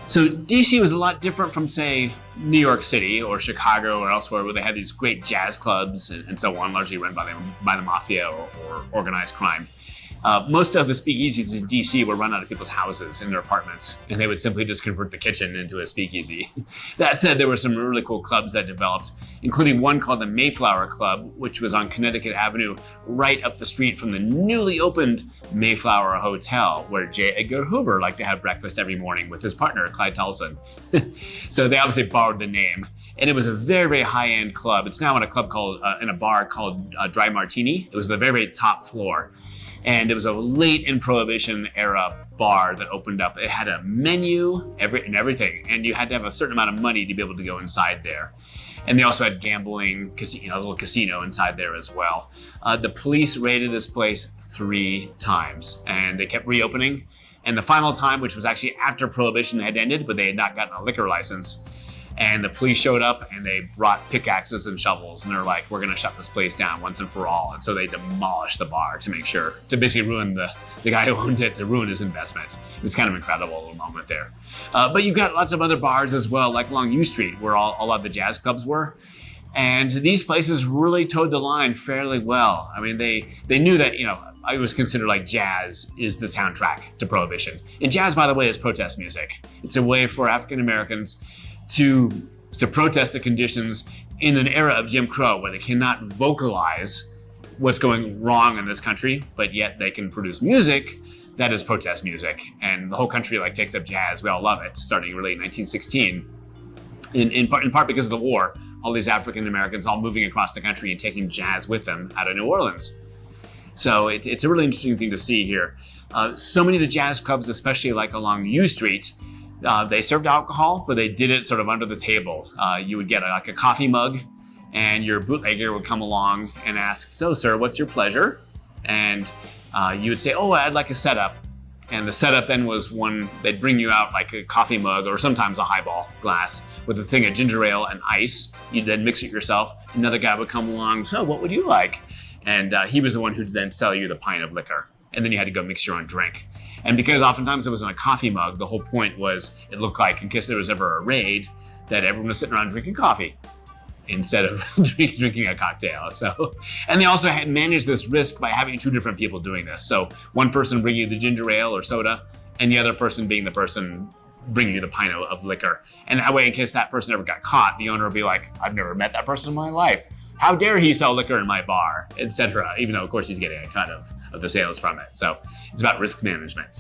So DC was a lot different from, say, New York City or Chicago or elsewhere, where they had these great jazz clubs and so on, largely run by the mafia or organized crime. Most of the speakeasies in DC were run out of people's houses in their apartments, and they would simply just convert the kitchen into a speakeasy. That said, there were some really cool clubs that developed, including one called the Mayflower Club, which was on Connecticut Avenue, right up the street from the newly opened Mayflower Hotel, where J. Edgar Hoover liked to have breakfast every morning with his partner, Clyde Tolson. So they obviously borrowed the name. And it was a very, very high-end club. It's now in a bar called Dry Martini. It was the very, very top floor. And it was a late in Prohibition era bar that opened up. It had a menu and everything, and you had to have a certain amount of money to be able to go inside there. And they also had gambling, a little casino inside there as well. The police raided this place 3 times, and they kept reopening. And the final time, which was actually after Prohibition had ended, but they had not gotten a liquor license, and the police showed up and they brought pickaxes and shovels, and they're like, we're gonna shut this place down once and for all. And so they demolished the bar to basically ruin the guy who owned it, to ruin his investment. It's kind of an incredible little moment there. But you've got lots of other bars as well, like along U Street, where a lot of the jazz clubs were. And these places really towed the line fairly well. I mean, they knew that, I was considered like jazz is the soundtrack to Prohibition. And jazz, by the way, is protest music. It's a way for African Americans to protest the conditions in an era of Jim Crow, where they cannot vocalize what's going wrong in this country, but yet they can produce music that is protest music. And the whole country takes up jazz. We all love it, starting really in 1916. In part because of the war, all these African Americans all moving across the country and taking jazz with them out of New Orleans. So it's a really interesting thing to see here. So many of the jazz clubs, especially along U Street, they served alcohol, but they did it sort of under the table. You would get a coffee mug, and your bootlegger would come along and ask, "So, sir, what's your pleasure?" And you would say, "Oh, I'd like a setup." And the setup then was they'd bring you out a coffee mug or sometimes a highball glass with a thing of ginger ale and ice. You'd then mix it yourself. Another guy would come along, "So, what would you like?" And he was the one who'd then sell you the pint of liquor. And then you had to go mix your own drink. And because oftentimes it was in a coffee mug, the whole point was it looked like, in case there was ever a raid, that everyone was sitting around drinking coffee instead of drinking a cocktail. So, and they also had managed this risk by having 2 different people doing this. So one person bringing you the ginger ale or soda, and the other person being the person bringing you the pint of liquor. And that way, in case that person ever got caught, the owner would be like, "I've never met that person in my life. How dare he sell liquor in my bar," etc. Even though, of course, he's getting a cut of the sales from it. So it's about risk management,